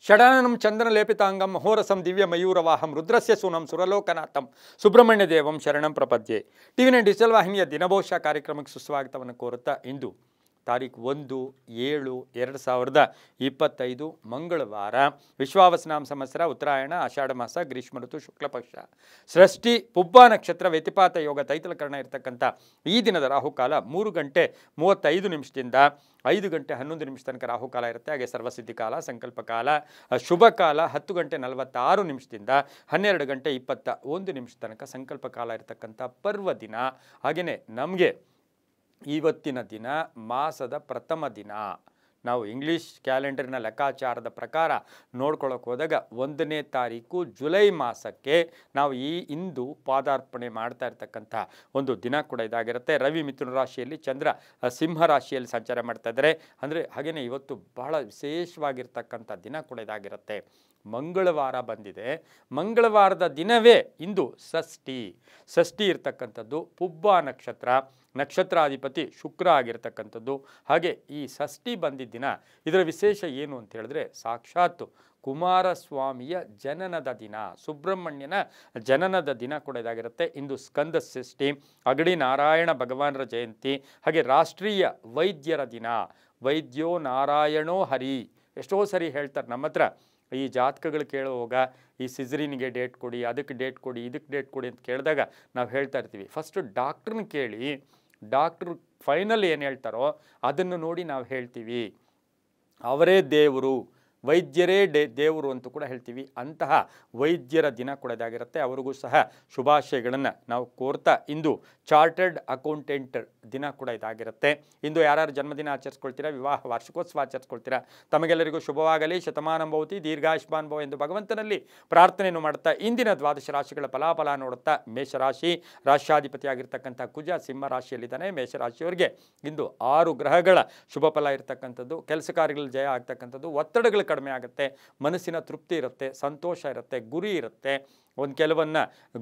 ಷಡಾನನಂ ಚಂದನಲೇಪಿತಾಂಗಂ ಮಹೋರಸಂ ದಿವ್ಯಮಯೂರವಾಹಂ ರುದ್ರಸ್ಯ ಸೂನಂ ಸುರಲೋಕನಾಥಂ ಸುಬ್ರಹ್ಮಣ್ಯ ದೇವಂ ಶರಣಂ ಪ್ರಪದ್ಯೆ. ಟಿವಿ9 ಡಿಜಿಟಲ್ ವಾಹಿನಿಯ ದಿನಭವಿಷ್ಯ ಕಾರ್ಯಕ್ರಮಕ್ಕೆ ಸುಸ್ವಾಗತವನ್ನು ಕೋರುತ್ತಾ ಇಂದು ತಾರೀಖು 1-7-2025 ಮಂಗಳವಾರ ವಿಶ್ವಾವಸನಾಮ ಸಂವತ್ಸರ ಉತ್ತರಾಯಣ ಆಷಾಢ ಮಾಸ ಗ್ರೀಷ್ಮ ಋತು ಶುಕ್ಲ ಪಕ್ಷ ಸೃಷ್ಟಿ ಪುಬ್ಬ ನಕ್ಷತ್ರ ವ್ಯತಿಪಾತ ಯೋಗ ತೈತಲಕರಣ ಇರತಕ್ಕಂಥ ಈ ದಿನದ ರಾಹುಕಾಲ 3:35 5:11 ತನಕ ರಾಹುಕಾಲ ಇರುತ್ತೆ. ಹಾಗೆ ಸರ್ವಸಿದ್ಧಿ ಕಾಲ, ಸಂಕಲ್ಪ ಕಾಲ, ಶುಭ ಕಾಲ 10:46 12:21 ತನಕ ಸಂಕಲ್ಪ ಕಾಲ ಇರತಕ್ಕಂಥ ಪರ್ವ ದಿನ. ಹಾಗೆಯೇ ನಮಗೆ ಇವತ್ತಿನ ದಿನ ಮಾಸದ ಪ್ರಥಮ ದಿನ. ನಾವು ಇಂಗ್ಲೀಷ್ ಕ್ಯಾಲೆಂಡರ್ನ ಲೆಕ್ಕಾಚಾರದ ಪ್ರಕಾರ ನೋಡ್ಕೊಳ್ಳೋಕೆ ಹೋದಾಗ 1ನೇ ತಾರೀಕು ಜುಲೈ ಮಾಸಕ್ಕೆ ನಾವು ಇಂದು ಪಾದಾರ್ಪಣೆ ಮಾಡ್ತಾ ಇರ್ತಕ್ಕಂಥ ಒಂದು ದಿನ ಕೂಡ ಇದಾಗಿರುತ್ತೆ. ರವಿ ಮಿಥುನ ರಾಶಿಯಲ್ಲಿ, ಚಂದ್ರ ಸಿಂಹ ರಾಶಿಯಲ್ಲಿ ಸಂಚಾರ ಮಾಡ್ತಾ ಇದ್ದಾರೆ. ಅಂದರೆ ಹಾಗೆಯೇ ಇವತ್ತು ಬಹಳ ವಿಶೇಷವಾಗಿರ್ತಕ್ಕಂಥ ದಿನ ಕೂಡ ಇದಾಗಿರುತ್ತೆ. ಮಂಗಳವಾರ ಬಂದಿದೆ. ಮಂಗಳವಾರದ ದಿನವೇ ಇಂದು ಷಷ್ಠಿ ಇರ್ತಕ್ಕಂಥದ್ದು. ಪುಬ್ಬ ನಕ್ಷತ್ರಾಧಿಪತಿ ಶುಕ್ರ ಆಗಿರ್ತಕ್ಕಂಥದ್ದು. ಹಾಗೆ ಈ ಷಷ್ಠಿ ಬಂದಿದ್ದ ದಿನ ಇದರ ವಿಶೇಷ ಏನು ಅಂತ ಹೇಳಿದ್ರೆ, ಸಾಕ್ಷಾತ್ ಕುಮಾರಸ್ವಾಮಿಯ ಜನನದ ದಿನ, ಸುಬ್ರಹ್ಮಣ್ಯನ ಜನನದ ದಿನ ಕೂಡ ಇದಾಗಿರುತ್ತೆ. ಇಂದು ಸ್ಕಂದ ಷಷ್ಠಿ, ಅಗಡಿ ನಾರಾಯಣ ಭಗವಾನರ ಜಯಂತಿ, ಹಾಗೆ ರಾಷ್ಟ್ರೀಯ ವೈದ್ಯರ ದಿನ. ವೈದ್ಯೋ ನಾರಾಯಣೋ ಹರಿ. ಎಷ್ಟೋ ಸರಿ ಹೇಳ್ತಾರೆ ನಮ್ಮ ಹತ್ರ, ಈ ಜಾತಕಗಳು ಕೇಳುವಾಗ ಈ ಸಿಜರಿನಿಗೆ ಡೇಟ್ ಕೊಡಿ, ಅದಕ್ಕೆ ಡೇಟ್ ಕೊಡಿ, ಇದಕ್ಕೆ ಡೇಟ್ ಕೊಡಿ ಅಂತ ಕೇಳಿದಾಗ ನಾವು ಹೇಳ್ತಾ ಇರ್ತೀವಿ, ಫಸ್ಟು ಡಾಕ್ಟ್ರನ್ನ ಕೇಳಿ, ಡಾಕ್ಟ್ರು ಫೈನಲ್ ಏನು ಹೇಳ್ತಾರೋ ಅದನ್ನು ನೋಡಿ ನಾವು ಹೇಳ್ತೀವಿ. ಅವರೇ ದೇವರು, ವೈದ್ಯರೇ ದೇವರು ಅಂತೂ ಕೂಡ ಹೇಳ್ತೀವಿ. ಅಂತಹ ವೈದ್ಯರ ದಿನ ಕೂಡ ಇದಾಗಿರುತ್ತೆ. ಅವರಿಗೂ ಸಹ ಶುಭಾಶಯಗಳನ್ನು ನಾವು ಕೋರ್ತಾ ಇಂದು ಚಾರ್ಟರ್ಡ್ ಅಕೌಂಟೆಂಟ್ ದಿನ ಕೂಡ ಇದಾಗಿರುತ್ತೆ. ಇಂದು ಯಾರ್ಯಾರು ಜನ್ಮದಿನ ಆಚರಿಸ್ಕೊಳ್ತೀರಾ, ವಿವಾಹ ವಾರ್ಷಿಕೋತ್ಸವ ಆಚರಿಸ್ಕೊಳ್ತೀರಾ, ತಮಗೆಲ್ಲರಿಗೂ ಶುಭವಾಗಲಿ, ಶತಮಾನಂ ಭವತಿ, ದೀರ್ಘಾಯುಷ್ಮಾನ್ ಭವ ಎಂದು ಭಗವಂತನಲ್ಲಿ ಪ್ರಾರ್ಥನೆಯನ್ನು ಮಾಡುತ್ತಾ ಇಂದಿನ ದ್ವಾದಶ ರಾಶಿಗಳ ಫಲಾಫಲ ನೋಡುತ್ತಾ, ಮೇಷರಾಶಿ ರಾಶ್ಯಾಧಿಪತಿಯಾಗಿರ್ತಕ್ಕಂಥ ಕುಜ ಸಿಂಹ ರಾಶಿಯಲ್ಲಿದ್ದಾನೆ. ಮೇಷರಾಶಿಯವರಿಗೆ ಇಂದು 6 ಗ್ರಹಗಳ ಶುಭ ಫಲ ಇರತಕ್ಕಂಥದ್ದು. ಕೆಲಸ ಕಾರ್ಯಗಳಲ್ಲಿ ಜಯ ಆಗ್ತಕ್ಕಂಥದ್ದು. ಒತ್ತಡಗಳು ಕಡಿಮೆ ಆಗುತ್ತೆ. ಮನಸ್ಸಿನ ತೃಪ್ತಿ ಇರುತ್ತೆ, ಸಂತೋಷ ಇರುತ್ತೆ, ಗುರಿ ಇರುತ್ತೆ. ಕೆಲವನ್ನ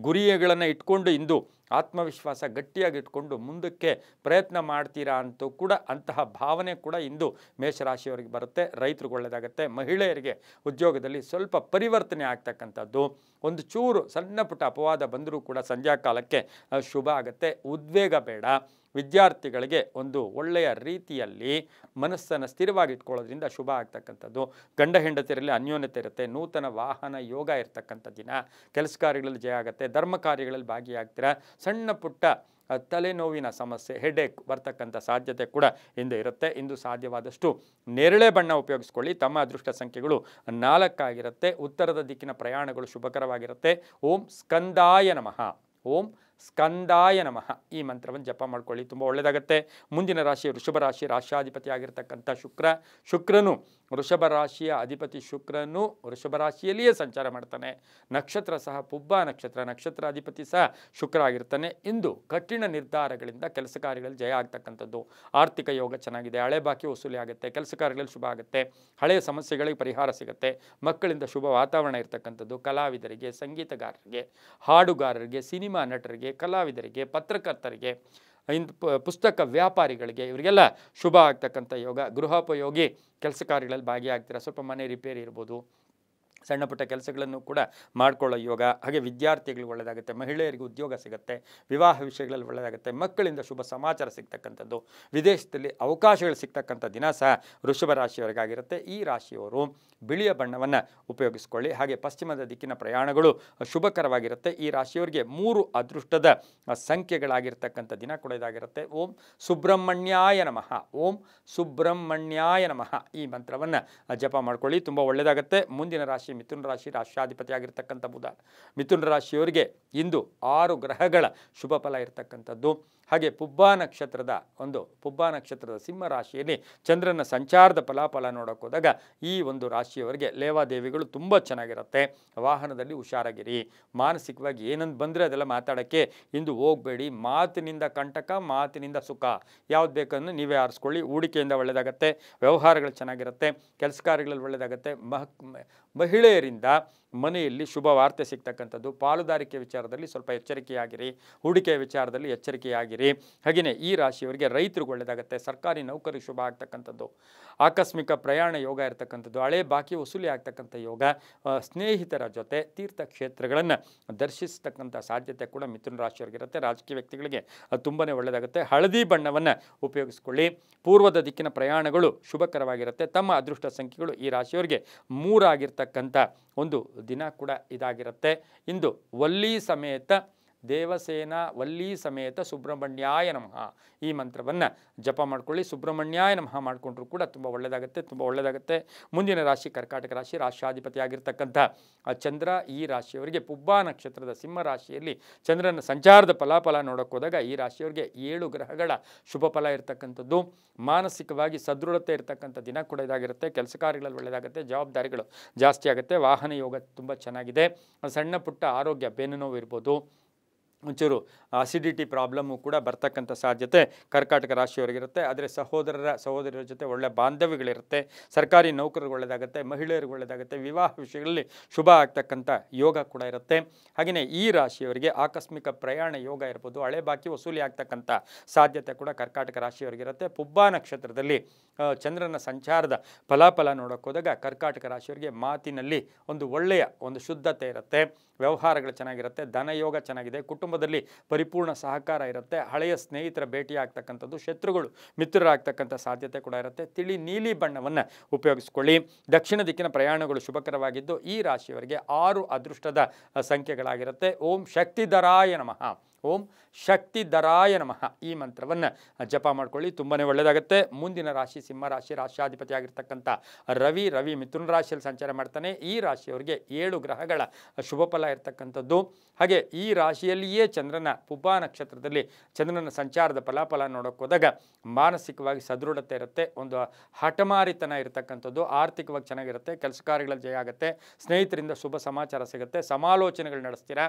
ಗುರಿಗಳನ್ನು ಇಟ್ಕೊಂಡು ಇಂದು ಆತ್ಮವಿಶ್ವಾಸ ಗಟ್ಟಿಯಾಗಿ ಇಟ್ಕೊಂಡು ಮುಂದಕ್ಕೆ ಪ್ರಯತ್ನ ಮಾಡ್ತೀರಾ ಅಂತೂ ಕೂಡ ಅಂತಹ ಭಾವನೆ ಕೂಡ ಇಂದು ಮೇಷರಾಶಿಯವರಿಗೆ ಬರುತ್ತೆ. ರೈತರಿಗೆ ಒಳ್ಳೆಯದಾಗುತ್ತೆ. ಮಹಿಳೆಯರಿಗೆ ಉದ್ಯೋಗದಲ್ಲಿ ಸ್ವಲ್ಪ ಪರಿವರ್ತನೆ ಆಗ್ತಕ್ಕಂಥದ್ದು. ಒಂದು ಚೂರು ಸಣ್ಣ ಪುಟ್ಟ ಅಪವಾದ ಬಂದರೂ ಕೂಡ ಸಂಧ್ಯಾ ಕಾಲಕ್ಕೆ ಶುಭ ಆಗುತ್ತೆ. ಉದ್ವೇಗ ಬೇಡ. ವಿದ್ಯಾರ್ಥಿಗಳಿಗೆ ಒಂದು ಒಳ್ಳೆಯ ರೀತಿಯಲ್ಲಿ ಮನಸ್ಸನ್ನು ಸ್ಥಿರವಾಗಿ ಇಟ್ಕೊಳ್ಳೋದ್ರಿಂದ ಶುಭ ಆಗ್ತಕ್ಕಂಥದ್ದು. ಗಂಡ ಹೆಂಡತಿಯರಲ್ಲಿ ಅನ್ಯೋನ್ಯತೆ ಇರುತ್ತೆ. ನೂತನ ವಾಹನ ಯೋಗ ಇರ್ತಕ್ಕಂಥ ದಿನ. ಕೆಲಸ ಕಾರ್ಯಗಳಲ್ಲಿ ಜಯ ಆಗುತ್ತೆ. ಧರ್ಮ ಕಾರ್ಯಗಳಲ್ಲಿ ಭಾಗಿಯಾಗ್ತೀರಾ. ಸಣ್ಣ ಪುಟ್ಟ ತಲೆನೋವಿನ ಸಮಸ್ಯೆ, ಹೆಡೇಕ್ ಬರ್ತಕ್ಕಂಥ ಸಾಧ್ಯತೆ ಕೂಡ ಇಂದು ಇರುತ್ತೆ. ಇಂದು ಸಾಧ್ಯವಾದಷ್ಟು ನೇರಳೆ ಬಣ್ಣ ಉಪಯೋಗಿಸ್ಕೊಳ್ಳಿ. ತಮ್ಮ ಅದೃಷ್ಟ ಸಂಖ್ಯೆಗಳು 4 ಆಗಿರುತ್ತೆ. ಉತ್ತರದ ದಿಕ್ಕಿನ ಪ್ರಯಾಣಗಳು ಶುಭಕರವಾಗಿರುತ್ತೆ. ಓಂ ಸ್ಕಂದಾಯ ನಮಃ, ಓಂ ಸ್ಕಂದಾಯ ನಮಃ ಈ ಮಂತ್ರವನ್ನು ಜಪ ಮಾಡ್ಕೊಳ್ಳಿ, ತುಂಬ ಒಳ್ಳೆಯದಾಗುತ್ತೆ. ಮುಂದಿನ ರಾಶಿ ವೃಷಭ ರಾಶಿ. ರಾಶ್ಯಾಧಿಪತಿ ಆಗಿರ್ತಕ್ಕಂಥ ಶುಕ್ರನು ವೃಷಭ ರಾಶಿಯ ಅಧಿಪತಿ ಶುಕ್ರನು ವೃಷಭ ರಾಶಿಯಲ್ಲಿಯೇ ಸಂಚಾರ ಮಾಡ್ತಾನೆ. ನಕ್ಷತ್ರ ಸಹ ಪುಬ್ಬ ನಕ್ಷತ್ರಾಧಿಪತಿ ಸಹ ಶುಕ್ರ ಆಗಿರ್ತಾನೆ. ಇಂದು ಕಠಿಣ ನಿರ್ಧಾರಗಳಿಂದ ಕೆಲಸ ಕಾರ್ಯಗಳಲ್ಲಿ ಜಯ ಆಗ್ತಕ್ಕಂಥದ್ದು. ಆರ್ಥಿಕ ಯೋಗ ಚೆನ್ನಾಗಿದೆ. ಹಳೆ ಬಾಕಿ ವಸೂಲಿ ಆಗುತ್ತೆ. ಕೆಲಸ ಕಾರ್ಯಗಳಲ್ಲಿ ಶುಭ ಆಗುತ್ತೆ. ಹಳೆಯ ಸಮಸ್ಯೆಗಳಿಗೆ ಪರಿಹಾರ ಸಿಗುತ್ತೆ. ಮಕ್ಕಳಿಂದ ಶುಭ ವಾತಾವರಣ ಇರ್ತಕ್ಕಂಥದ್ದು. ಕಲಾವಿದರಿಗೆ, ಸಂಗೀತಗಾರರಿಗೆ, ಹಾಡುಗಾರರಿಗೆ, ಸಿನಿಮಾ ನಟರಿಗೆ, ಕಲಾವಿದರಿಗೆ, ಪತ್ರಕರ್ತರಿಗೆ, ಪುಸ್ತಕ ವ್ಯಾಪಾರಿಗಳಿಗೆ ಇವರಿಗೆಲ್ಲ ಶುಭ ಆಗ್ತಕ್ಕಂಥ ಯೋಗ. ಗೃಹೋಪಯೋಗಿ ಕೆಲಸ ಕಾರ್ಯಗಳಲ್ಲಿ ಭಾಗಿಯಾಗ್ತೀರಾ. ಸ್ವಲ್ಪ ಮನೆ ರಿಪೇರಿ ಇರ್ಬೋದು, ಸಣ್ಣ ಪುಟ್ಟ ಕೆಲಸಗಳನ್ನು ಕೂಡ ಮಾಡಿಕೊಳ್ಳೋ ಯೋಗ. ಹಾಗೆ ವಿದ್ಯಾರ್ಥಿಗಳಿಗೆ ಒಳ್ಳೆಯದಾಗುತ್ತೆ. ಮಹಿಳೆಯರಿಗೆ ಉದ್ಯೋಗ ಸಿಗುತ್ತೆ. ವಿವಾಹ ವಿಷಯಗಳಲ್ಲಿ ಒಳ್ಳೆಯದಾಗುತ್ತೆ. ಮಕ್ಕಳಿಂದ ಶುಭ ಸಮಾಚಾರ ಸಿಗ್ತಕ್ಕಂಥದ್ದು. ವಿದೇಶದಲ್ಲಿ ಅವಕಾಶಗಳು ಸಿಗ್ತಕ್ಕಂಥ ದಿನ ಸಹ ವೃಷಭ ರಾಶಿಯವರಿಗಾಗಿರುತ್ತೆ. ಈ ರಾಶಿಯವರು ಬಿಳಿಯ ಬಣ್ಣವನ್ನು ಉಪಯೋಗಿಸ್ಕೊಳ್ಳಿ. ಹಾಗೆ ಪಶ್ಚಿಮದ ದಿಕ್ಕಿನ ಪ್ರಯಾಣಗಳು ಶುಭಕರವಾಗಿರುತ್ತೆ. ಈ ರಾಶಿಯವರಿಗೆ 3 ಅದೃಷ್ಟದ ಸಂಖ್ಯೆಗಳಾಗಿರ್ತಕ್ಕಂಥ ದಿನ ಕೂಡ ಇದಾಗಿರುತ್ತೆ. ಓಂ ಸುಬ್ರಹ್ಮಣ್ಯಾಯ ನಮಃ, ಓಂ ಸುಬ್ರಹ್ಮಣ್ಯಾಯ ನಮಃ ಈ ಮಂತ್ರವನ್ನು ಜಪ ಮಾಡ್ಕೊಳ್ಳಿ, ತುಂಬ ಒಳ್ಳೆಯದಾಗುತ್ತೆ. ಮುಂದಿನ ರಾಶಿ ಮಿಥುನ ರಾಶಿ. ರಾಶ್ಯಾಧಿಪತಿ ಆಗಿರ್ತಕ್ಕಂಥ ಬುಧ. ಮಿಥುನ ರಾಶಿಯವರಿಗೆ ಇಂದು 6 ಗ್ರಹಗಳ ಶುಭ ಫಲ ಇರತಕ್ಕಂಥದ್ದು. ಹಾಗೆ ಪುಬ್ಬ ನಕ್ಷತ್ರದ ಸಿಂಹ ರಾಶಿಯಲ್ಲಿ ಚಂದ್ರನ ಸಂಚಾರದ ಫಲಾಫಲ ನೋಡೋಕೆ ಹೋದಾಗ ಈ ಒಂದು ರಾಶಿಯವರಿಗೆ ಲೇವಾದೇವಿಗಳು ತುಂಬ ಚೆನ್ನಾಗಿರುತ್ತೆ. ವಾಹನದಲ್ಲಿ ಹುಷಾರಾಗಿರಿ. ಮಾನಸಿಕವಾಗಿ ಏನಂತ ಬಂದರೆ ಅದೆಲ್ಲ ಮಾತಾಡೋಕ್ಕೆ ಇಂದು ಹೋಗಬೇಡಿ. ಮಾತಿನಿಂದ ಕಂಟಕ, ಮಾತಿನಿಂದ ಸುಖ, ಯಾವ್ದು ಬೇಕನ್ನು ನೀವೇ ಆರಿಸ್ಕೊಳ್ಳಿ. ಹೂಡಿಕೆಯಿಂದ ಒಳ್ಳೆಯದಾಗುತ್ತೆ. ವ್ಯವಹಾರಗಳು ಚೆನ್ನಾಗಿರುತ್ತೆ. ಕೆಲಸ ಕಾರ್ಯಗಳಲ್ಲಿ ಒಳ್ಳೆಯದಾಗುತ್ತೆ. ಮಹಿಳೆ ಮಹಿಳೆಯರಿಂದ ಮನೆಯಲ್ಲಿ ಶುಭ ವಾರ್ತೆ ಸಿಗ್ತಕ್ಕಂಥದ್ದು. ಪಾಲುದಾರಿಕೆ ವಿಚಾರದಲ್ಲಿ ಸ್ವಲ್ಪ ಎಚ್ಚರಿಕೆಯಾಗಿರಿ, ಹೂಡಿಕೆ ವಿಚಾರದಲ್ಲಿ ಎಚ್ಚರಿಕೆಯಾಗಿರಿ. ಹಾಗೆಯೇ ಈ ರಾಶಿಯವರಿಗೆ ರೈತರಿಗೆ ಒಳ್ಳೆಯದಾಗುತ್ತೆ, ಸರ್ಕಾರಿ ನೌಕರಿಗೆ ಶುಭ ಆಗ್ತಕ್ಕಂಥದ್ದು, ಆಕಸ್ಮಿಕ ಪ್ರಯಾಣ ಯೋಗ ಇರತಕ್ಕಂಥದ್ದು, ಹಳೆ ಬಾಕಿ ವಸೂಲಿ ಆಗ್ತಕ್ಕಂಥ ಯೋಗ, ಸ್ನೇಹಿತರ ಜೊತೆ ತೀರ್ಥಕ್ಷೇತ್ರಗಳನ್ನು ದರ್ಶಿಸ್ತಕ್ಕಂಥ ಸಾಧ್ಯತೆ ಕೂಡ ಮಿಥುನ ರಾಶಿಯವರಿಗಿರುತ್ತೆ. ರಾಜಕೀಯ ವ್ಯಕ್ತಿಗಳಿಗೆ ತುಂಬಾ ಒಳ್ಳೆಯದಾಗುತ್ತೆ. ಹಳದಿ ಬಣ್ಣವನ್ನು ಉಪಯೋಗಿಸ್ಕೊಳ್ಳಿ. ಪೂರ್ವದ ದಿಕ್ಕಿನ ಪ್ರಯಾಣಗಳು ಶುಭಕರವಾಗಿರುತ್ತೆ. ತಮ್ಮ ಅದೃಷ್ಟ ಸಂಖ್ಯೆಗಳು ಈ ರಾಶಿಯವರಿಗೆ 3 ಆಗಿರ್ತಕ್ಕಂಥ ಒಂದು ದಿನ ಕೂಡ ಇದಾಗಿರುತ್ತೆ. ಇಂದು ವಲ್ಲಿ ಸಮೇತ ದೇವಸೇನಾ ವಲ್ಲಿ ಸಮೇತ ಸುಬ್ರಹ್ಮಣ್ಯಾಯ ನಮಃ ಈ ಮಂತ್ರವನ್ನು ಜಪ ಮಾಡ್ಕೊಳ್ಳಿ. ಸುಬ್ರಹ್ಮಣ್ಯಾಯ ನಮಃ ಮಾಡಿಕೊಂಡ್ರೂ ಕೂಡ ತುಂಬ ಒಳ್ಳೆಯದಾಗುತ್ತೆ. ಮುಂದಿನ ರಾಶಿ ಕರ್ಕಾಟಕ ರಾಶಿ. ರಾಷ್ಟ್ರಾಧಿಪತಿ ಆಗಿರ್ತಕ್ಕಂಥ ಚಂದ್ರ ಈ ರಾಶಿಯವರಿಗೆ ಪುಬ್ಬಾ ನಕ್ಷತ್ರದ ಸಿಂಹ ರಾಶಿಯಲ್ಲಿ ಚಂದ್ರನ ಸಂಚಾರದ ಫಲಾಫಲ ನೋಡೋಕೆ ಹೋದಾಗ ಈ ರಾಶಿಯವರಿಗೆ 7 ಗ್ರಹಗಳ ಶುಭ ಫಲ ಇರತಕ್ಕಂಥದ್ದು. ಮಾನಸಿಕವಾಗಿ ಸದೃಢತೆ ಇರತಕ್ಕಂಥ ದಿನ ಕೂಡ ಇದಾಗಿರುತ್ತೆ. ಕೆಲಸ ಕಾರ್ಯಗಳಲ್ಲಿ ಒಳ್ಳೆಯದಾಗುತ್ತೆ. ಜವಾಬ್ದಾರಿಗಳು ಜಾಸ್ತಿ ಆಗುತ್ತೆ. ವಾಹನ ಯೋಗ ತುಂಬ ಚೆನ್ನಾಗಿದೆ. ಸಣ್ಣ ಪುಟ್ಟ ಆರೋಗ್ಯ ಬೆನ್ನು ನೋವು ಇರ್ಬೋದು, ಒಂಚೂರು ಅಸಿಡಿಟಿ ಪ್ರಾಬ್ಲಮ್ಮು ಕೂಡ ಬರ್ತಕ್ಕಂಥ ಸಾಧ್ಯತೆ ಕರ್ಕಾಟಕ ರಾಶಿಯವರಿಗಿರುತ್ತೆ. ಆದರೆ ಸಹೋದರರ ಜೊತೆ ಒಳ್ಳೆಯ ಬಾಂಧವ್ಯಗಳಿರುತ್ತೆ. ಸರ್ಕಾರಿ ನೌಕರರಿಗೆ ಒಳ್ಳೆಯದಾಗುತ್ತೆ, ಮಹಿಳೆಯರಿಗೆ ಒಳ್ಳೆಯದಾಗುತ್ತೆ. ವಿವಾಹ ವಿಷಯಗಳಲ್ಲಿ ಶುಭ ಆಗ್ತಕ್ಕಂಥ ಯೋಗ ಕೂಡ ಇರುತ್ತೆ. ಹಾಗೆಯೇ ಈ ರಾಶಿಯವರಿಗೆ ಆಕಸ್ಮಿಕ ಪ್ರಯಾಣ ಯೋಗ ಇರ್ಬೋದು, ಹಳೆ ಬಾಕಿ ವಸೂಲಿ ಆಗ್ತಕ್ಕಂಥ ಸಾಧ್ಯತೆ ಕೂಡ ಕರ್ಕಾಟಕ ರಾಶಿಯವರಿಗಿರುತ್ತೆ. ಪುಬ್ಬಾ ನಕ್ಷತ್ರದಲ್ಲಿ ಚಂದ್ರನ ಸಂಚಾರದ ಫಲಾಫಲ ನೋಡೋಕೆ ಹೋದಾಗ ಕರ್ಕಾಟಕ ರಾಶಿಯವರಿಗೆ ಮಾತಿನಲ್ಲಿ ಒಂದು ಒಳ್ಳೆಯ ಒಂದು ಶುದ್ಧತೆ ಇರುತ್ತೆ. ವ್ಯವಹಾರಗಳು ಚೆನ್ನಾಗಿರುತ್ತೆ. ಧನಯೋಗ ಚೆನ್ನಾಗಿದೆ. ಕುಟುಂಬದಲ್ಲಿ ಪರಿಪೂರ್ಣ ಸಹಕಾರ ಇರುತ್ತೆ. ಹಳೆಯ ಸ್ನೇಹಿತರ ಭೇಟಿ ಆಗ್ತಕ್ಕಂಥದ್ದು, ಶತ್ರುಗಳು ಮಿತ್ರರಾಗ್ತಕ್ಕಂಥ ಸಾಧ್ಯತೆ ಕೂಡ ಇರುತ್ತೆ. ತಿಳಿ ನೀಲಿ ಬಣ್ಣವನ್ನು ಉಪಯೋಗಿಸ್ಕೊಳ್ಳಿ. ದಕ್ಷಿಣ ದಿಕ್ಕಿನ ಪ್ರಯಾಣಗಳು ಶುಭಕರವಾಗಿದ್ದು ಈ ರಾಶಿಯವರಿಗೆ 6 ಅದೃಷ್ಟದ ಸಂಖ್ಯೆಗಳಾಗಿರುತ್ತೆ. ಓಂ ಶಕ್ತಿಧರಾಯ ನಮಃ, ಓಂ ಶಕ್ತಿಧರಾಯ ನಮಃ ಈ ಮಂತ್ರವನ್ನು ಜಪ ಮಾಡ್ಕೊಳ್ಳಿ. ತುಂಬಾ ಒಳ್ಳೆಯದಾಗುತ್ತೆ. ಮುಂದಿನ ರಾಶಿ ಸಿಂಹ ರಾಶಿ. ರಾಷ್ಟ್ರಾಧಿಪತಿ ಆಗಿರ್ತಕ್ಕಂಥ ರವಿ ಮಿಥುನ ರಾಶಿಯಲ್ಲಿ ಸಂಚಾರ ಮಾಡ್ತಾನೆ. ಈ ರಾಶಿಯವರಿಗೆ 7 ಗ್ರಹಗಳ ಶುಭ ಫಲ ಇರತಕ್ಕಂಥದ್ದು. ಹಾಗೆ ಈ ರಾಶಿಯಲ್ಲಿಯೇ ಚಂದ್ರನ ಪುಬ್ಬಾ ನಕ್ಷತ್ರದಲ್ಲಿ ಚಂದ್ರನ ಸಂಚಾರದ ಫಲಾಫಲ ನೋಡೋಕೆ ಹೋದಾಗ ಮಾನಸಿಕವಾಗಿ ಸದೃಢತೆ ಇರುತ್ತೆ. ಒಂದು ಹಠಮಾರಿತನ ಇರತಕ್ಕಂಥದ್ದು. ಆರ್ಥಿಕವಾಗಿ ಚೆನ್ನಾಗಿರುತ್ತೆ. ಕೆಲಸ ಕಾರ್ಯಗಳಲ್ಲಿ ಜಯ ಆಗುತ್ತೆ. ಸ್ನೇಹಿತರಿಂದ ಶುಭ ಸಮಾಚಾರ ಸಿಗುತ್ತೆ. ಸಮಾಲೋಚನೆಗಳು ನಡೆಸ್ತೀರಾ.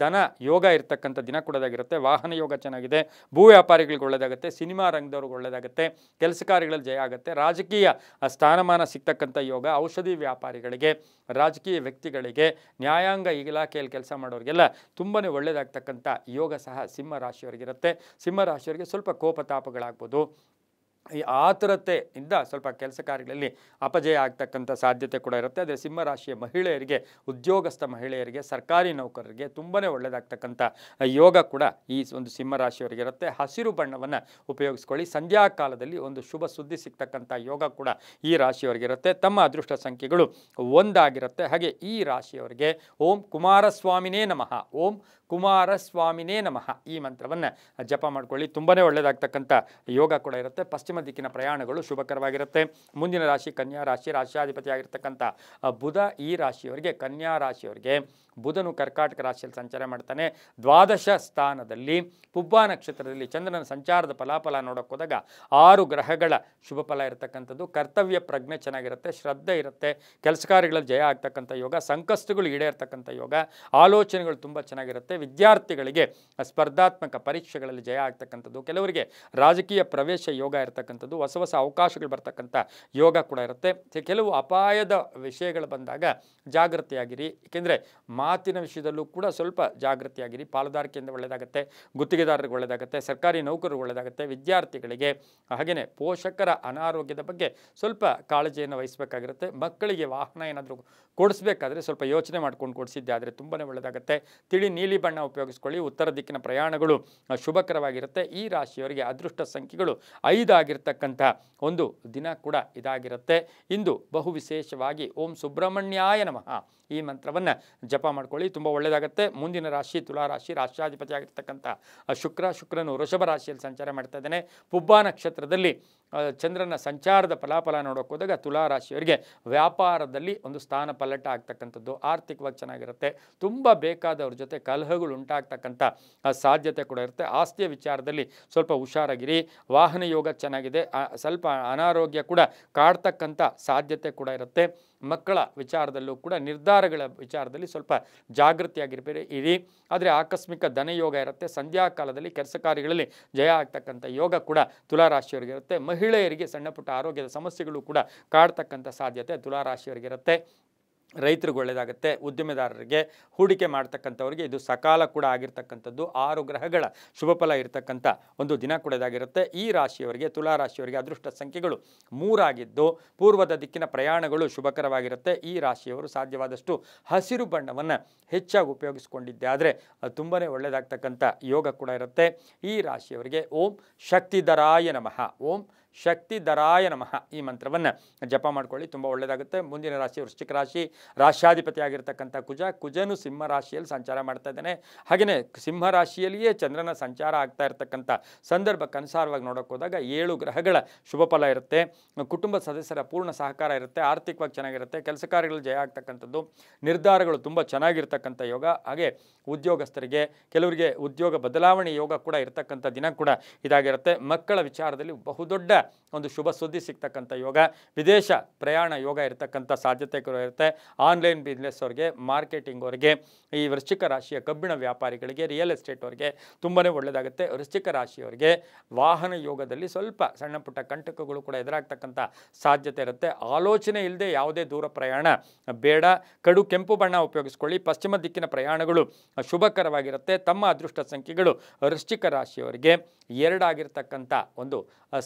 ಧನ ಯೋಗ ಇರತಕ್ಕಂಥ ದಿನ ಕೂಡದಾಗಿರುತ್ತೆ. ವಾಹನ ಯೋಗ ಚೆನ್ನಾಗಿದೆ. ಭೂ ವ್ಯಾಪಾರಿಗಳಿಗೆ ಒಳ್ಳೆಯದಾಗುತ್ತೆ. ಸಿನಿಮಾ ರಂಗದವ್ರಿಗೆ ಒಳ್ಳೆಯದಾಗುತ್ತೆ. ಕೆಲಸ ಕಾರ್ಯಗಳಲ್ಲಿ ಜಯ ಆಗುತ್ತೆ. ರಾಜಕೀಯ ಸ್ಥಾನಮಾನ ಸಿಗ್ತಕ್ಕಂಥ ಯೋಗ. ಔಷಧಿ ವ್ಯಾಪಾರಿಗಳಿಗೆ, ರಾಜಕೀಯ ವ್ಯಕ್ತಿಗಳಿಗೆ, ನ್ಯಾಯಾಂಗ ಇಲಾಖೆಯಲ್ಲಿ ಕೆಲಸ ಮಾಡೋರಿಗೆಲ್ಲ ತುಂಬಾ ಒಳ್ಳೆಯದಾಗ್ತಕ್ಕಂಥ ಯೋಗ ಸಹ ಸಿಂಹ ರಾಶಿಯವರಿಗಿರುತ್ತೆ. ಸಿಂಹ ರಾಶಿಯವರಿಗೆ ಸ್ವಲ್ಪ ಕೋಪತಾಪಗಳಾಗ್ಬೋದು. ಈ ಆತುರತೆಯಿಂದ ಸ್ವಲ್ಪ ಕೆಲಸ ಕಾರ್ಯಗಳಲ್ಲಿ ಅಪಜಯ ಆಗ್ತಕ್ಕಂಥ ಸಾಧ್ಯತೆ ಕೂಡ ಇರುತ್ತೆ. ಆದರೆ ಸಿಂಹರಾಶಿಯ ಮಹಿಳೆಯರಿಗೆ, ಉದ್ಯೋಗಸ್ಥ ಮಹಿಳೆಯರಿಗೆ, ಸರ್ಕಾರಿ ನೌಕರರಿಗೆ ತುಂಬಾ ಒಳ್ಳೆಯದಾಗ್ತಕ್ಕಂಥ ಯೋಗ ಕೂಡ ಈ ಒಂದು ಸಿಂಹರಾಶಿಯವರಿಗಿರುತ್ತೆ. ಹಸಿರು ಬಣ್ಣವನ್ನು ಉಪಯೋಗಿಸ್ಕೊಳ್ಳಿ. ಸಂಧ್ಯಾ ಕಾಲದಲ್ಲಿ ಒಂದು ಶುಭ ಸುದ್ದಿ ಸಿಗ್ತಕ್ಕಂಥ ಯೋಗ ಕೂಡ ಈ ರಾಶಿಯವರಿಗಿರುತ್ತೆ. ತಮ್ಮ ಅದೃಷ್ಟ ಸಂಖ್ಯೆಗಳು 1 ಆಗಿರುತ್ತೆ. ಹಾಗೆ ಈ ರಾಶಿಯವರಿಗೆ ಓಂ ಕುಮಾರಸ್ವಾಮಿನೇ ನಮಃ, ಓಂ ಕುಮಾರಸ್ವಾಮಿನೇ ನಮಃ ಈ ಮಂತ್ರವನ್ನು ಜಪ ಮಾಡ್ಕೊಳ್ಳಿ. ತುಂಬಾ ಒಳ್ಳೆಯದಾಗ್ತಕ್ಕಂಥ ಯೋಗ ಕೂಡ ಇರುತ್ತೆ. ಪಶ್ಚಿಮ ದಿಕ್ಕಿನ ಪ್ರಯಾಣಗಳು ಶುಭಕರವಾಗಿರುತ್ತೆ. ಮುಂದಿನ ರಾಶಿ ಕನ್ಯಾ ರಾಶಿ. ರಾಷ್ಟ್ರಾಧಿಪತಿ ಆಗಿರ್ತಕ್ಕಂಥ ಬುಧ ಈ ರಾಶಿಯವರಿಗೆ, ಕನ್ಯಾ ರಾಶಿಯವರಿಗೆ ಬುಧನು ಕರ್ಕಾಟಕ ರಾಶಿಯಲ್ಲಿ ಸಂಚಾರ ಮಾಡ್ತಾನೆ. ದ್ವಾದಶ ಸ್ಥಾನದಲ್ಲಿ ಪುಬ್ಬಾ ನಕ್ಷತ್ರದಲ್ಲಿ ಚಂದ್ರನ ಸಂಚಾರದ ಫಲಾಫಲ ನೋಡೋಕೆ ಹೋದಾಗ 6 ಗ್ರಹಗಳ ಶುಭ ಫಲ ಇರತಕ್ಕಂಥದ್ದು. ಕರ್ತವ್ಯ ಪ್ರಜ್ಞೆ ಚೆನ್ನಾಗಿರುತ್ತೆ. ಶ್ರದ್ಧೆ ಇರುತ್ತೆ. ಕೆಲಸ ಕಾರ್ಯಗಳಲ್ಲಿ ಜಯ ಆಗ್ತಕ್ಕಂಥ ಯೋಗ. ಸಂಕಷ್ಟಗಳು ಈಡೇರ್ತಕ್ಕಂಥ ಯೋಗ. ಆಲೋಚನೆಗಳು ತುಂಬ ಚೆನ್ನಾಗಿರುತ್ತೆ. ವಿದ್ಯಾರ್ಥಿಗಳಿಗೆ ಸ್ಪರ್ಧಾತ್ಮಕ ಪರೀಕ್ಷೆಗಳಲ್ಲಿ ಜಯ ಆಗ್ತಕ್ಕಂಥದ್ದು. ಕೆಲವರಿಗೆ ರಾಜಕೀಯ ಪ್ರವೇಶ ಯೋಗ ಇರತಕ್ಕಂಥದ್ದು. ಹೊಸ ಅವಕಾಶಗಳು ಬರ್ತಕ್ಕಂಥ ಯೋಗ ಕೂಡ ಇರುತ್ತೆ. ಕೆಲವು ಅಪಾಯದ ವಿಷಯಗಳು ಬಂದಾಗ ಜಾಗೃತಿಯಾಗಿರಿ. ಏಕೆಂದರೆ ಮಾತಿನ ವಿಷಯದಲ್ಲೂ ಕೂಡ ಸ್ವಲ್ಪ ಜಾಗೃತಿಯಾಗಿರಿ. ಪಾಲುದಾರಿಕೆಯಿಂದ ಒಳ್ಳೆಯದಾಗುತ್ತೆ. ಗುತ್ತಿಗೆದಾರರಿಗೆ ಒಳ್ಳೆಯದಾಗುತ್ತೆ. ಸರ್ಕಾರಿ ನೌಕರರಿಗೆ ಒಳ್ಳೆಯದಾಗುತ್ತೆ. ವಿದ್ಯಾರ್ಥಿಗಳಿಗೆ ಹಾಗೆಯೇ ಪೋಷಕರ ಅನಾರೋಗ್ಯದ ಬಗ್ಗೆ ಸ್ವಲ್ಪ ಕಾಳಜಿಯನ್ನು ವಹಿಸಬೇಕಾಗಿರುತ್ತೆ. ಮಕ್ಕಳಿಗೆ ವಾಹನ ಏನಾದರೂ ಕೊಡಿಸ್ಬೇಕಾದ್ರೆ ಸ್ವಲ್ಪ ಯೋಚನೆ ಮಾಡ್ಕೊಂಡು ಕೊಡಿಸಿದ್ದೆ ಆದರೆ ತುಂಬಾ ಒಳ್ಳೆಯದಾಗುತ್ತೆ. ತಿಳಿ ನೀಲಿ ಬಣ್ಣ ಉಪಯೋಗಿಸ್ಕೊಳ್ಳಿ. ಉತ್ತರ ದಿಕ್ಕಿನ ಪ್ರಯಾಣಗಳು ಶುಭಕರವಾಗಿರುತ್ತೆ. ಈ ರಾಶಿಯವರಿಗೆ ಅದೃಷ್ಟ ಸಂಖ್ಯೆಗಳು 5 ಆಗಿರ್ತಕ್ಕಂಥ ಒಂದು ದಿನ ಕೂಡ ಇದಾಗಿರುತ್ತೆ. ಇಂದು ಬಹು ವಿಶೇಷವಾಗಿ ಓಂ ಸುಬ್ರಹ್ಮಣ್ಯಾಯ ನಮಃ ಈ ಮಂತ್ರವನ್ನು ಜಪ ಮಾಡ್ಕೊಳ್ಳಿ. ತುಂಬ ಒಳ್ಳೆಯದಾಗುತ್ತೆ. ಮುಂದಿನ ರಾಶಿ ತುಲಾ ರಾಶಿ. ರಾಷ್ಟ್ರಾಧಿಪತಿ ಆಗಿರ್ತಕ್ಕಂಥ ಶುಕ್ರನು ವೃಷಭ ರಾಶಿಯಲ್ಲಿ ಸಂಚಾರ ಮಾಡ್ತಾ ಇದ್ದಾನೆ. ಪುಬ್ಬಾ ನಕ್ಷತ್ರದಲ್ಲಿ ಚಂದ್ರನ ಸಂಚಾರದ ಫಲಾಫಲ ನೋಡೋಕೆ ಹೋದಾಗ ತುಲಾ ರಾಶಿಯವರಿಗೆ ವ್ಯಾಪಾರದಲ್ಲಿ ಒಂದು ಸ್ಥಾನ ಪಲ್ಲಟ ಆಗ್ತಕ್ಕಂಥದ್ದು. ಆರ್ಥಿಕವಾಗಿ ಚೆನ್ನಾಗಿರುತ್ತೆ. ತುಂಬ ಬೇಕಾದವ್ರ ಜೊತೆ ಕಲಹಗಳು ಉಂಟಾಗ್ತಕ್ಕಂಥ ಸಾಧ್ಯತೆ ಕೂಡ ಇರುತ್ತೆ. ಆಸ್ತಿಯ ವಿಚಾರದಲ್ಲಿ ಸ್ವಲ್ಪ ಹುಷಾರಾಗಿರಿ. ವಾಹನ ಯೋಗ ಚೆನ್ನಾಗಿದೆ. ಸ್ವಲ್ಪ ಅನಾರೋಗ್ಯ ಕೂಡ ಕಾಡ್ತಕ್ಕಂಥ ಸಾಧ್ಯತೆ ಕೂಡ ಇರುತ್ತೆ. ಮಕ್ಕಳ ವಿಚಾರದಲ್ಲೂ ಕೂಡ ನಿರ್ಧಾರಗಳ ವಿಚಾರದಲ್ಲಿ ಸ್ವಲ್ಪ ಜಾಗೃತಿಯಾಗಿರಿ. ಆದರೆ ಆಕಸ್ಮಿಕ ಧನಯೋಗ ಇರುತ್ತೆ. ಸಂಧ್ಯಾ ಕಾಲದಲ್ಲಿ ಕೆಲಸ ಕಾರ್ಯಗಳಲ್ಲಿ ಜಯ ಆಗ್ತಕ್ಕಂಥ ಯೋಗ ಕೂಡ ತುಲಾರಾಶಿಯವರಿಗಿರುತ್ತೆ. ಮಹಿಳೆಯರಿಗೆ ಸಣ್ಣ ಪುಟ್ಟ ಆರೋಗ್ಯದ ಸಮಸ್ಯೆಗಳು ಕೂಡ ಕಾಡ್ತಕ್ಕಂಥ ಸಾಧ್ಯತೆ ತುಲಾರಾಶಿಯವರಿಗಿರುತ್ತೆ. ರೈತರಿಗೆ ಒಳ್ಳೆಯದಾಗುತ್ತೆ, ಉದ್ಯಮೆದಾರರಿಗೆ, ಹೂಡಿಕೆ ಮಾಡ್ತಕ್ಕಂಥವ್ರಿಗೆ ಇದು ಸಕಾಲ ಕೂಡ ಆಗಿರ್ತಕ್ಕಂಥದ್ದು. 6 ಗ್ರಹಗಳ ಶುಭ ಫಲ ಇರತಕ್ಕಂಥ ಒಂದು ದಿನ ಕೂಡ ಇದಾಗಿರುತ್ತೆ. ಈ ರಾಶಿಯವರಿಗೆ, ತುಲಾ ರಾಶಿಯವರಿಗೆ ಅದೃಷ್ಟ ಸಂಖ್ಯೆಗಳು 3 ಆಗಿದ್ದು ಪೂರ್ವದ ದಿಕ್ಕಿನ ಪ್ರಯಾಣಗಳು ಶುಭಕರವಾಗಿರುತ್ತೆ. ಈ ರಾಶಿಯವರು ಸಾಧ್ಯವಾದಷ್ಟು ಹಸಿರು ಬಣ್ಣವನ್ನು ಹೆಚ್ಚಾಗಿ ಉಪಯೋಗಿಸಿಕೊಂಡಿದ್ದೆ ಆದರೆ ತುಂಬಾ ಒಳ್ಳೆಯದಾಗ್ತಕ್ಕಂಥ ಯೋಗ ಕೂಡ ಇರುತ್ತೆ. ಈ ರಾಶಿಯವರಿಗೆ ಓಂ ಶಕ್ತಿಧರಾಯ ನಮಃ, ಓಂ ಶಕ್ತಿಧರಾಯ ನಮಃ ಈ ಮಂತ್ರವನ್ನು ಜಪ ಮಾಡ್ಕೊಳ್ಳಿ, ತುಂಬ ಒಳ್ಳೆಯದಾಗುತ್ತೆ. ಮುಂದಿನ ರಾಶಿ ವೃಶ್ಚಿಕ ರಾಶಿ, ರಾಶ್ಯಾಧಿಪತಿ ಆಗಿರ್ತಕ್ಕಂಥ ಕುಜನು ಸಿಂಹ ರಾಶಿಯಲ್ಲಿ ಸಂಚಾರ ಮಾಡ್ತಾ ಇದ್ದಾನೆ. ಹಾಗೆಯೇ ಸಿಂಹ ರಾಶಿಯಲ್ಲಿಯೇ ಚಂದ್ರನ ಸಂಚಾರ ಆಗ್ತಾ ಇರತಕ್ಕಂಥ ಸಂದರ್ಭಕ್ಕನುಸಾರವಾಗಿ ನೋಡೋಕೆ ಹೋದಾಗ 7 ಗ್ರಹಗಳ ಶುಭ ಫಲ ಇರುತ್ತೆ. ಕುಟುಂಬ ಸದಸ್ಯರ ಪೂರ್ಣ ಸಹಕಾರ ಇರುತ್ತೆ, ಆರ್ಥಿಕವಾಗಿ ಚೆನ್ನಾಗಿರುತ್ತೆ, ಕೆಲಸ ಕಾರ್ಯಗಳು ಜಯ ಆಗ್ತಕ್ಕಂಥದ್ದು, ನಿರ್ಧಾರಗಳು ತುಂಬ ಚೆನ್ನಾಗಿರ್ತಕ್ಕಂಥ ಯೋಗ. ಹಾಗೆ ಉದ್ಯೋಗಸ್ಥರಿಗೆ, ಕೆಲವರಿಗೆ ಉದ್ಯೋಗ ಬದಲಾವಣೆ ಯೋಗ ಕೂಡ ಇರತಕ್ಕಂಥ ದಿನ ಕೂಡ ಇದಾಗಿರುತ್ತೆ. ಮಕ್ಕಳ ವಿಚಾರದಲ್ಲಿ ಬಹುದೊಡ್ಡ ಒಂದು ಶುಭ ಸುದ್ದಿ ಸಿಗ್ತಕ್ಕಂಥ ಯೋಗ, ವಿದೇಶ ಪ್ರಯಾಣ ಯೋಗ ಇರತಕ್ಕಂಥ ಸಾಧ್ಯತೆ ಕೂಡ ಇರುತ್ತೆ. ಆನ್ಲೈನ್ ಬಿಸ್ನೆಸ್ ಅವರಿಗೆ, ಮಾರ್ಕೆಟಿಂಗ್ ಅವರಿಗೆ, ಈ ವೃಶ್ಚಿಕ ರಾಶಿಯ ಕಬ್ಬಿಣ ವ್ಯಾಪಾರಿಗಳಿಗೆ, ರಿಯಲ್ ಎಸ್ಟೇಟ್ ಅವರಿಗೆ ತುಂಬಾ ಒಳ್ಳೆಯದಾಗುತ್ತೆ. ವೃಶ್ಚಿಕ ರಾಶಿಯವರಿಗೆ ವಾಹನ ಯೋಗದಲ್ಲಿ ಸ್ವಲ್ಪ ಸಣ್ಣ ಪುಟ್ಟ ಕಂಟಕಗಳು ಕೂಡ ಎದುರಾಗ್ತಕ್ಕಂಥ ಸಾಧ್ಯತೆ ಇರುತ್ತೆ. ಆಲೋಚನೆ ಇಲ್ಲದೆ ಯಾವುದೇ ದೂರ ಪ್ರಯಾಣ ಬೇಡ. ಕಡು ಕೆಂಪು ಬಣ್ಣ ಉಪಯೋಗಿಸ್ಕೊಳ್ಳಿ. ಪಶ್ಚಿಮ ದಿಕ್ಕಿನ ಪ್ರಯಾಣಗಳು ಶುಭಕರವಾಗಿರುತ್ತೆ. ತಮ್ಮ ಅದೃಷ್ಟ ಸಂಖ್ಯೆಗಳು ವೃಶ್ಚಿಕ ರಾಶಿಯವರಿಗೆ 2 ಆಗಿರ್ತಕ್ಕಂಥ ಒಂದು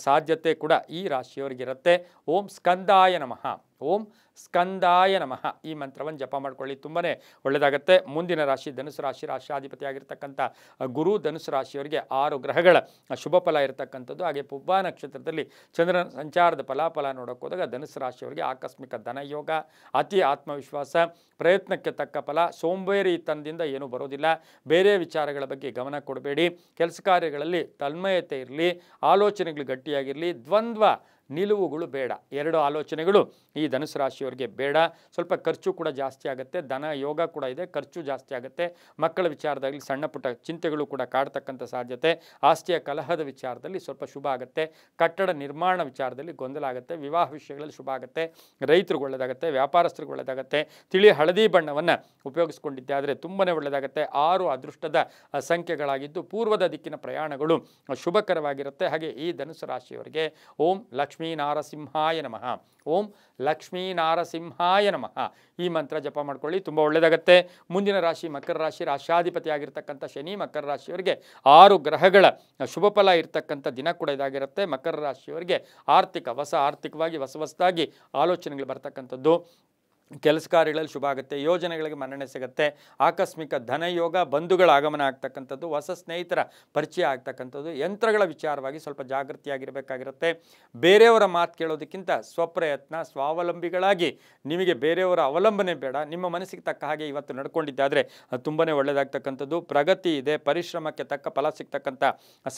ಸಾಧ್ಯತೆ ಕೂಡ ಈ ರಾಶಿಯವರಿಗಿರುತ್ತೆ. ಓಂ ಸ್ಕಂದಾಯ ನಮಃ, ಓಂ ಸ್ಕಂದಾಯ ನಮಃ ಈ ಮಂತ್ರವನ್ನು ಜಪ ಮಾಡ್ಕೊಳ್ಳಿ, ತುಂಬಾ ಒಳ್ಳೆಯದಾಗುತ್ತೆ. ಮುಂದಿನ ರಾಶಿ ಧನುಸು ರಾಶಿ, ರಾಶಿಯಾಧಿಪತಿ ಆಗಿರ್ತಕ್ಕಂಥ ಗುರು. ಧನುಸು ರಾಶಿಯವರಿಗೆ 6 ಗ್ರಹಗಳ ಶುಭ ಫಲ ಇರತಕ್ಕಂಥದ್ದು. ಹಾಗೆ ಪುಬ್ಬ ನಕ್ಷತ್ರದಲ್ಲಿ ಚಂದ್ರನ ಸಂಚಾರದ ಫಲಾಫಲ ನೋಡೋಕೆ ಹೋದಾಗ ಧನುಸು ರಾಶಿಯವರಿಗೆ ಆಕಸ್ಮಿಕ ಧನಯೋಗ, ಅತಿ ಆತ್ಮವಿಶ್ವಾಸ, ಪ್ರಯತ್ನಕ್ಕೆ ತಕ್ಕ ಫಲ, ಸೋಂಬೇರಿತನದಿಂದ ಏನೂ ಬರೋದಿಲ್ಲ. ಬೇರೆ ವಿಚಾರಗಳ ಬಗ್ಗೆ ಗಮನ ಕೊಡಬೇಡಿ. ಕೆಲಸ ಕಾರ್ಯಗಳಲ್ಲಿ ತನ್ಮಯತೆ ಇರಲಿ, ಆಲೋಚನೆಗಳು ಗಟ್ಟಿಯಾಗಿರಲಿ, ದ್ವಂದ್ವ ನಿಲುವುಗಳು ಬೇಡ. 2 ಆಲೋಚನೆಗಳು ಈ ಧನುಸು ರಾಶಿಯವರಿಗೆ ಬೇಡ. ಸ್ವಲ್ಪ ಖರ್ಚು ಕೂಡ ಜಾಸ್ತಿ ಆಗುತ್ತೆ, ಧನ ಯೋಗ ಕೂಡ ಇದೆ, ಖರ್ಚು ಜಾಸ್ತಿ ಆಗುತ್ತೆ. ಮಕ್ಕಳ ವಿಚಾರದಲ್ಲಿ ಸಣ್ಣ ಪುಟ್ಟ ಚಿಂತೆಗಳು ಕೂಡ ಕಾಡ್ತಕ್ಕಂಥ ಸಾಧ್ಯತೆ. ಆಸ್ತಿಯ ಕಲಹದ ವಿಚಾರದಲ್ಲಿ ಸ್ವಲ್ಪ ಶುಭ ಆಗುತ್ತೆ. ಕಟ್ಟಡ ನಿರ್ಮಾಣ ವಿಚಾರದಲ್ಲಿ ಗೊಂದಲ ಆಗುತ್ತೆ. ವಿವಾಹ ವಿಷಯಗಳಲ್ಲಿ ಶುಭ ಆಗುತ್ತೆ. ರೈತರಿಗೆ ಒಳ್ಳೆಯದಾಗುತ್ತೆ, ವ್ಯಾಪಾರಸ್ಥರಿಗೆ ಒಳ್ಳೆಯದಾಗುತ್ತೆ. ತಿಳಿ ಹಳದಿ ಬಣ್ಣವನ್ನು ಉಪಯೋಗಿಸ್ಕೊಂಡಿದ್ದೆ ಆದರೆ ತುಂಬಾ ಒಳ್ಳೆಯದಾಗುತ್ತೆ. 6 ಅದೃಷ್ಟದ ಸಂಖ್ಯೆಗಳಾಗಿದ್ದು ಪೂರ್ವದ ದಿಕ್ಕಿನ ಪ್ರಯಾಣಗಳು ಶುಭಕರವಾಗಿರುತ್ತೆ. ಹಾಗೆ ಈ ಧನುಸು ರಾಶಿಯವರಿಗೆ ಓಂ ಲಕ್ಷ್ಮೀ ನಾರಸಿಂಹಾಯ ನಮಃ, ಓಂ ಲಕ್ಷ್ಮೀ ನಾರಸಿಂಹಾಯ ನಮಃ ಈ ಮಂತ್ರ ಜಪ ಮಾಡ್ಕೊಳ್ಳಿ, ತುಂಬ ಒಳ್ಳೆಯದಾಗುತ್ತೆ. ಮುಂದಿನ ರಾಶಿ ಮಕರ ರಾಶಿ, ರಾಶ್ಯಾಧಿಪತಿ ಆಗಿರ್ತಕ್ಕಂಥ ಶನಿ. ಮಕರ ರಾಶಿಯವರಿಗೆ 6 ಗ್ರಹಗಳ ಶುಭ ಫಲ ಇರ್ತಕ್ಕಂಥ ದಿನ ಕೂಡ ಇದಾಗಿರುತ್ತೆ. ಮಕರ ರಾಶಿಯವರಿಗೆ ಆರ್ಥಿಕವಾಗಿ ಹೊಸದಾಗಿ ಆಲೋಚನೆಗಳು ಬರ್ತಕ್ಕಂಥದ್ದು, ಕೆಲಸ ಕಾರ್ಯಗಳಲ್ಲಿ ಶುಭ ಆಗುತ್ತೆ. ಯೋಜನೆಗಳಿಗೆ ಮನ್ನಣೆ ಸಿಗುತ್ತೆ. ಆಕಸ್ಮಿಕ ಧನಯೋಗ, ಬಂಧುಗಳ ಆಗಮನ ಆಗ್ತಕ್ಕಂಥದ್ದು, ಹೊಸ ಸ್ನೇಹಿತರ ಪರಿಚಯ ಆಗ್ತಕ್ಕಂಥದ್ದು. ಯಂತ್ರಗಳ ವಿಚಾರವಾಗಿ ಸ್ವಲ್ಪ ಜಾಗೃತಿಯಾಗಿರಬೇಕಾಗಿರುತ್ತೆ. ಬೇರೆಯವರ ಮಾತು ಕೇಳೋದಕ್ಕಿಂತ ಸ್ವಪ್ರಯತ್ನ, ಸ್ವಾವಲಂಬಿಗಳಾಗಿ ನಿಮಗೆ ಬೇರೆಯವರ ಅವಲಂಬನೆ ಬೇಡ. ನಿಮ್ಮ ಮನಸ್ಸಿಗೆ ತಕ್ಕ ಹಾಗೆ ಇವತ್ತು ನಡ್ಕೊಂಡಿದ್ದಾದರೆ ತುಂಬಾ ಒಳ್ಳೆಯದಾಗ್ತಕ್ಕಂಥದ್ದು. ಪ್ರಗತಿ ಇದೆ, ಪರಿಶ್ರಮಕ್ಕೆ ತಕ್ಕ ಫಲ ಸಿಗ್ತಕ್ಕಂಥ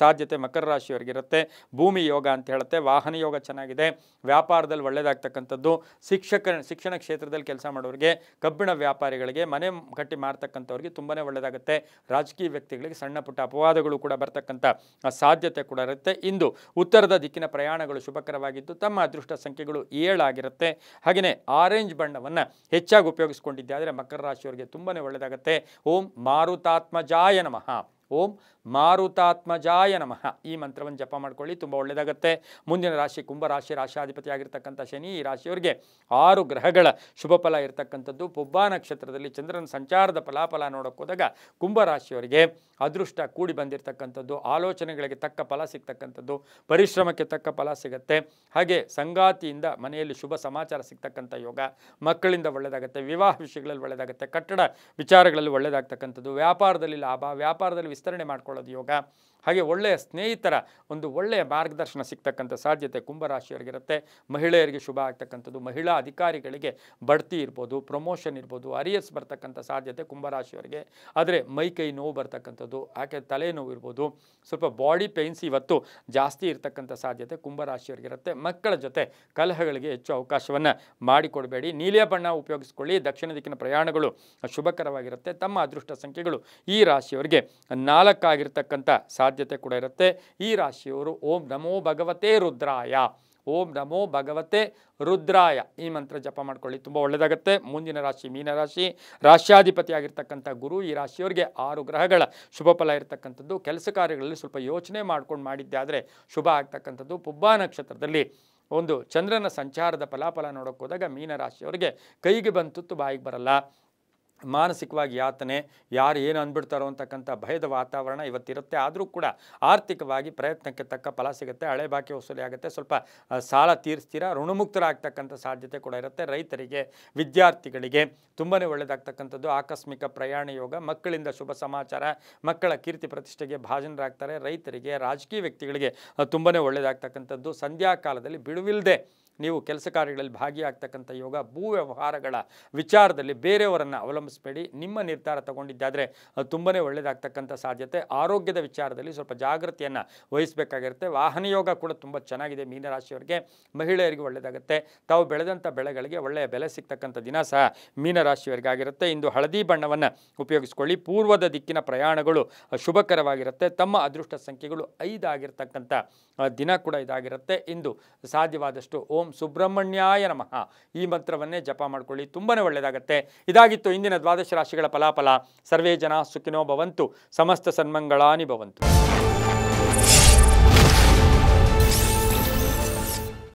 ಸಾಧ್ಯತೆ ಮಕರ ರಾಶಿಯವರಿಗಿರುತ್ತೆ. ಭೂಮಿ ಯೋಗ ಅಂತ ಹೇಳುತ್ತೆ. ವಾಹನ ಯೋಗ ಚೆನ್ನಾಗಿದೆ. ವ್ಯಾಪಾರದಲ್ಲಿ ಒಳ್ಳೆಯದಾಗ್ತಕ್ಕಂಥದ್ದು. ಶಿಕ್ಷಣ ಕ್ಷೇತ್ರದಲ್ಲಿ ಕೆಲಸ ಮಾಡೋರಿಗೆ, ಕಬ್ಬಿಣ ವ್ಯಾಪಾರಿಗಳಿಗೆ, ಮನೆ ಕಟ್ಟಿ ಮಾರ್ತಕ್ಕಂಥವ್ರಿಗೆ ತುಂಬಾ ಒಳ್ಳೆಯದಾಗುತ್ತೆ. ರಾಜಕೀಯ ವ್ಯಕ್ತಿಗಳಿಗೆ ಸಣ್ಣ ಪುಟ್ಟ ಅಪವಾದಗಳು ಕೂಡ ಬರ್ತಕ್ಕಂಥ ಸಾಧ್ಯತೆ ಕೂಡ ಇರುತ್ತೆ. ಇಂದು ಉತ್ತರದ ದಿಕ್ಕಿನ ಪ್ರಯಾಣಗಳು ಶುಭಕರವಾಗಿದ್ದು ತಮ್ಮ ಅದೃಷ್ಟ ಸಂಖ್ಯೆಗಳು 7 ಆಗಿರುತ್ತೆ. ಹಾಗೆಯೇ ಆರೆಂಜ್ ಬಣ್ಣವನ್ನು ಹೆಚ್ಚಾಗಿ ಉಪಯೋಗಿಸ್ಕೊಂಡಿದ್ದೆ ಆದರೆ ಮಕರ ರಾಶಿಯವರಿಗೆ ತುಂಬಾ ಒಳ್ಳೆಯದಾಗುತ್ತೆ. ಓಂ ಮಾರುತಾತ್ಮಜಾಯ ನಮಃ, ಓಂ ಮಾರುತಾತ್ಮಜಾಯ ನಮಃ ಈ ಮಂತ್ರವನ್ನು ಜಪ ಮಾಡ್ಕೊಳ್ಳಿ, ತುಂಬ ಒಳ್ಳೆಯದಾಗುತ್ತೆ. ಮುಂದಿನ ರಾಶಿ ಕುಂಭರಾಶಿ, ರಾಶಿಯಾಧಿಪತಿ ಆಗಿರ್ತಕ್ಕಂಥ ಶನಿ. ಈ ರಾಶಿಯವರಿಗೆ 6 ಗ್ರಹಗಳ ಶುಭ ಫಲ ಇರತಕ್ಕಂಥದ್ದು. ಪುಬ್ಬ ನಕ್ಷತ್ರದಲ್ಲಿ ಚಂದ್ರನ ಸಂಚಾರದ ಫಲಾಫಲ ನೋಡೋಕೆ ಹೋದಾಗ ಕುಂಭರಾಶಿಯವರಿಗೆ ಅದೃಷ್ಟ ಕೂಡಿ ಬಂದಿರತಕ್ಕಂಥದ್ದು, ಆಲೋಚನೆಗಳಿಗೆ ತಕ್ಕ ಫಲ ಸಿಗ್ತಕ್ಕಂಥದ್ದು, ಪರಿಶ್ರಮಕ್ಕೆ ತಕ್ಕ ಫಲ ಸಿಗುತ್ತೆ. ಹಾಗೆ ಸಂಗಾತಿಯಿಂದ ಮನೆಯಲ್ಲಿ ಶುಭ ಸಮಾಚಾರ ಸಿಗ್ತಕ್ಕಂಥ ಯೋಗ, ಮಕ್ಕಳಿಂದ ಒಳ್ಳೆಯದಾಗುತ್ತೆ. ವಿವಾಹ ವಿಷಯಗಳಲ್ಲಿ ಒಳ್ಳೆಯದಾಗುತ್ತೆ. ಕಟ್ಟಡ ವಿಚಾರಗಳಲ್ಲಿ ಒಳ್ಳೆಯದಾಗ್ತಕ್ಕಂಥದ್ದು, ವ್ಯಾಪಾರದಲ್ಲಿ ಲಾಭ, ವ್ಯಾಪಾರದಲ್ಲಿ ವಿಸ್ತರಣೆ ಮಾಡ್ಕೊಳ್ಳೋದು ಯೋಗ. ಹಾಗೆ ಒಳ್ಳೆಯ ಸ್ನೇಹಿತರ ಒಂದು ಒಳ್ಳೆಯ ಮಾರ್ಗದರ್ಶನ ಸಿಗ್ತಕ್ಕಂಥ ಸಾಧ್ಯತೆ ಕುಂಭರಾಶಿಯವರಿಗಿರುತ್ತೆ. ಮಹಿಳೆಯರಿಗೆ ಶುಭ ಆಗ್ತಕ್ಕಂಥದ್ದು, ಮಹಿಳಾ ಅಧಿಕಾರಿಗಳಿಗೆ ಬಡ್ತಿ ಇರ್ಬೋದು, ಪ್ರಮೋಷನ್ ಇರ್ಬೋದು, ಅರಿಯರ್ಸ್ ಬರ್ತಕ್ಕಂಥ ಸಾಧ್ಯತೆ ಕುಂಭರಾಶಿಯವರಿಗೆ. ಆದರೆ ಮೈಕೈ ನೋವು ಬರ್ತಕ್ಕಂಥದ್ದು, ಯಾಕೆ ತಲೆನೋವು ಇರ್ಬೋದು, ಸ್ವಲ್ಪ ಬಾಡಿ ಪೇನ್ಸ್ ಇವತ್ತು ಜಾಸ್ತಿ ಇರ್ತಕ್ಕಂಥ ಸಾಧ್ಯತೆ ಕುಂಭರಾಶಿಯವರಿಗಿರುತ್ತೆ. ಮಕ್ಕಳ ಜೊತೆ ಕಲಹಗಳಿಗೆ ಹೆಚ್ಚು ಅವಕಾಶವನ್ನು ಮಾಡಿಕೊಡಬೇಡಿ. ನೀಲಿಯ ಬಣ್ಣ ಉಪಯೋಗಿಸ್ಕೊಳ್ಳಿ. ದಕ್ಷಿಣ ದಿಕ್ಕಿನ ಪ್ರಯಾಣಗಳು ಶುಭಕರವಾಗಿರುತ್ತೆ. ತಮ್ಮ ಅದೃಷ್ಟ ಸಂಖ್ಯೆಗಳು ಈ ರಾಶಿಯವರಿಗೆ 4 ಆಗಿರ್ತಕ್ಕಂಥ ಸಾಧ್ಯತೆ ಕೂಡ ಇರುತ್ತೆ. ಈ ರಾಶಿಯವರು ಓಂ ನಮೋ ಭಗವತೆ ರುದ್ರಾಯ, ಓಂ ನಮೋ ಭಗವತೆ ರುದ್ರಾಯ ಈ ಮಂತ್ರ ಜಪ ಮಾಡ್ಕೊಳ್ಳಿ, ತುಂಬ ಒಳ್ಳೆಯದಾಗುತ್ತೆ. ಮುಂದಿನ ರಾಶಿ ಮೀನರಾಶಿ, ರಾಶ್ಯಾಧಿಪತಿ ಆಗಿರ್ತಕ್ಕಂಥ ಗುರು. ಈ ರಾಶಿಯವರಿಗೆ 6 ಗ್ರಹಗಳ ಶುಭ ಫಲ ಇರತಕ್ಕಂಥದ್ದು. ಕೆಲಸ ಕಾರ್ಯಗಳಲ್ಲಿ ಸ್ವಲ್ಪ ಯೋಚನೆ ಮಾಡ್ಕೊಂಡು ಮಾಡಿದ್ದೆ ಆದರೆ ಶುಭ ಆಗ್ತಕ್ಕಂಥದ್ದು. ಪುಬ್ಬ ನಕ್ಷತ್ರದಲ್ಲಿ ಒಂದು ಚಂದ್ರನ ಸಂಚಾರದ ಫಲಾಫಲ ನೋಡೋಕೆ ಹೋದಾಗ ಮೀನರಾಶಿಯವರಿಗೆ ಕೈಗೆ ಬಂತುತ್ತು ಬಾಯಿಗೆ ಬರಲ್ಲ. ಮಾನಸಿಕವಾಗಿ ಯಾತನೆ, ಯಾರು ಏನು ಅಂದ್ಬಿಡ್ತಾರೋ ಅಂತಕ್ಕಂಥ ಭಯದ ವಾತಾವರಣ ಇವತ್ತಿರುತ್ತೆ. ಆದರೂ ಕೂಡ ಆರ್ಥಿಕವಾಗಿ ಪ್ರಯತ್ನಕ್ಕೆ ತಕ್ಕ ಫಲ ಸಿಗುತ್ತೆ. ಹಳೆ ಬಾಕಿ ವಸೂಲಿ ಆಗುತ್ತೆ. ಸ್ವಲ್ಪ ಸಾಲ ತೀರಿಸ್ತೀರಾ, ಋಣಮುಕ್ತರಾಗ್ತಕ್ಕಂಥ ಸಾಧ್ಯತೆ ಕೂಡ ಇರುತ್ತೆ. ರೈತರಿಗೆ, ವಿದ್ಯಾರ್ಥಿಗಳಿಗೆ ತುಂಬಾ ಒಳ್ಳೆಯದಾಗ್ತಕ್ಕಂಥದ್ದು. ಆಕಸ್ಮಿಕ ಪ್ರಯಾಣ ಯೋಗ, ಮಕ್ಕಳಿಂದ ಶುಭ ಸಮಾಚಾರ, ಮಕ್ಕಳ ಕೀರ್ತಿ ಪ್ರತಿಷ್ಠೆಗೆ ಭಾಜನರಾಗ್ತಾರೆ. ರೈತರಿಗೆ, ರಾಜಕೀಯ ವ್ಯಕ್ತಿಗಳಿಗೆ ತುಂಬಾ ಒಳ್ಳೆಯದಾಗ್ತಕ್ಕಂಥದ್ದು. ಸಂಧ್ಯಾ ಕಾಲದಲ್ಲಿ ಬಿಡುವಿಲ್ಲದೆ ನೀವು ಕೆಲಸ ಕಾರ್ಯಗಳಲ್ಲಿ ಭಾಗಿಯಾಗ್ತಕ್ಕಂಥ ಯೋಗ. ಭೂ ವ್ಯವಹಾರಗಳ ವಿಚಾರದಲ್ಲಿ ಬೇರೆಯವರನ್ನು ಅವಲಂಬಿಸಬೇಡಿ. ನಿಮ್ಮ ನಿರ್ಧಾರ ತಗೊಂಡಿದ್ದಾದರೆ ಅದು ತುಂಬಾ ಒಳ್ಳೆಯದಾಗ್ತಕ್ಕಂಥ ಸಾಧ್ಯತೆ. ಆರೋಗ್ಯದ ವಿಚಾರದಲ್ಲಿ ಸ್ವಲ್ಪ ಜಾಗೃತಿಯನ್ನು ವಹಿಸಬೇಕಾಗಿರುತ್ತೆ. ವಾಹನ ಯೋಗ ಕೂಡ ತುಂಬ ಚೆನ್ನಾಗಿದೆ ಮೀನರಾಶಿಯವರಿಗೆ. ಮಹಿಳೆಯರಿಗೆ ಒಳ್ಳೆಯದಾಗುತ್ತೆ. ತಾವು ಬೆಳೆದಂಥ ಬೆಳೆಗಳಿಗೆ ಒಳ್ಳೆಯ ಬೆಲೆ ಸಿಗ್ತಕ್ಕಂಥ ದಿನ ಸಹ ಮೀನರಾಶಿಯವರಿಗಾಗಿರುತ್ತೆ. ಇಂದು ಹಳದಿ ಬಣ್ಣವನ್ನು ಉಪಯೋಗಿಸ್ಕೊಳ್ಳಿ. ಪೂರ್ವದ ದಿಕ್ಕಿನ ಪ್ರಯಾಣಗಳು ಶುಭಕರವಾಗಿರುತ್ತೆ. ತಮ್ಮ ಅದೃಷ್ಟ ಸಂಖ್ಯೆಗಳು 5 ಆಗಿರ್ತಕ್ಕಂಥ ದಿನ ಕೂಡ ಇದಾಗಿರುತ್ತೆ. ಇಂದು ಸಾಧ್ಯವಾದಷ್ಟು ಓಂ ಸುಬ್ರಹ್ಮಣ್ಯಾಯ ನಮಃ ಈ ಮಂತ್ರವನ್ನೇ ಜಪ ಮಾಡ್ಕೊಳ್ಳಿ, ತುಂಬಾ ಒಳ್ಳೆಯದಾಗುತ್ತೆ. ಇದಾಗಿತ್ತು ಇಂದಿನ ದ್ವಾದಶ ರಾಶಿಗಳ ಫಲಾಫಲ. ಸರ್ವೇ ಜನ ಸುಖಿನೋ ಭವಂತು, ಸಮಸ್ತ ಸನ್ಮಂಗಳಾನಿ ಭವಂತು.